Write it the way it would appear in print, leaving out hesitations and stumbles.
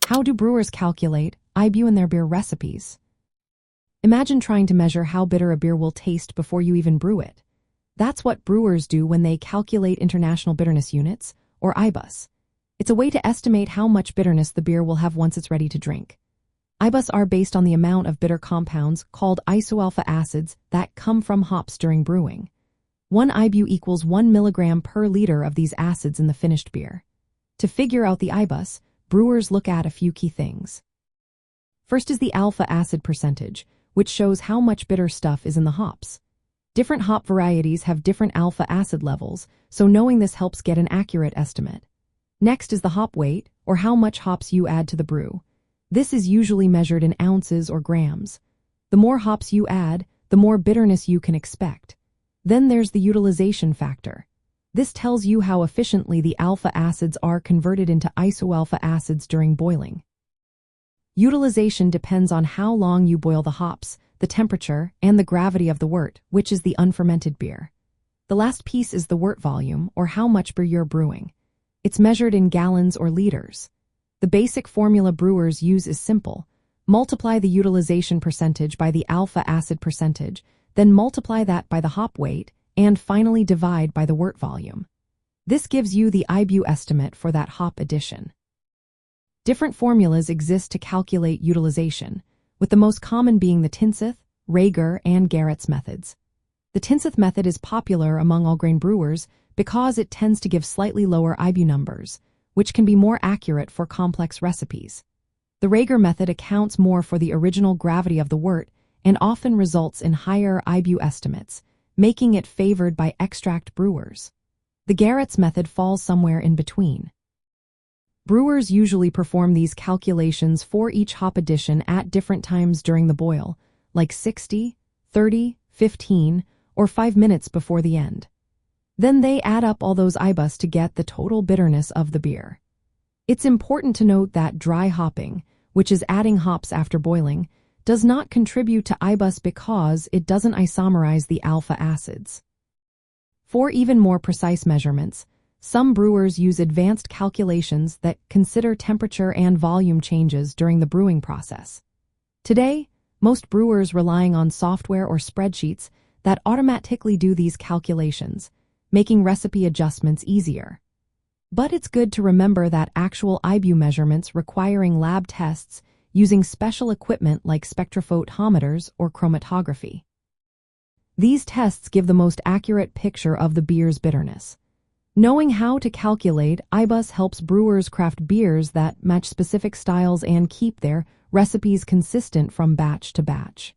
How do brewers calculate IBU in their beer recipes? Imagine trying to measure how bitter a beer will taste before you even brew it. That's what brewers do when they calculate International Bitterness Units, or IBUs. It's a way to estimate how much bitterness the beer will have once it's ready to drink. IBUs are based on the amount of bitter compounds called isoalpha acids that come from hops during brewing. 1 IBU equals 1 milligram per liter of these acids in the finished beer. To figure out the IBUs, brewers look at a few key things. First is the alpha acid percentage, which shows how much bitter stuff is in the hops. Different hop varieties have different alpha acid levels, so knowing this helps get an accurate estimate. Next is the hop weight, or how much hops you add to the brew. This is usually measured in ounces or grams. The more hops you add, the more bitterness you can expect. Then there's the utilization factor. This tells you how efficiently the alpha acids are converted into isoalpha acids during boiling. Utilization depends on how long you boil the hops, the temperature, and the gravity of the wort, which is the unfermented beer. The last piece is the wort volume, or how much beer you're brewing. It's measured in gallons or liters. The basic formula brewers use is simple. Multiply the utilization percentage by the alpha acid percentage, then multiply that by the hop weight, and finally divide by the wort volume. This gives you the IBU estimate for that hop addition. Different formulas exist to calculate utilization, with the most common being the Tinseth, Rager, and Garrett's methods. The Tinseth method is popular among all-grain brewers because it tends to give slightly lower IBU numbers, which can be more accurate for complex recipes. The Rager method accounts more for the original gravity of the wort and often results in higher IBU estimates, making it favored by extract brewers. The Garrett's method falls somewhere in between. Brewers usually perform these calculations for each hop addition at different times during the boil, like 60, 30, 15, or 5 minutes before the end. Then they add up all those IBUs to get the total bitterness of the beer. It's important to note that dry hopping, which is adding hops after boiling, does not contribute to IBUs because it doesn't isomerize the alpha acids. For even more precise measurements, some brewers use advanced calculations that consider temperature and volume changes during the brewing process. Today, most brewers relying on software or spreadsheets that automatically do these calculations, making recipe adjustments easier. But it's good to remember that actual IBU measurements requiring lab tests using special equipment like spectrophotometers or chromatography. These tests give the most accurate picture of the beer's bitterness. Knowing how to calculate IBUs helps brewers craft beers that match specific styles and keep their recipes consistent from batch to batch.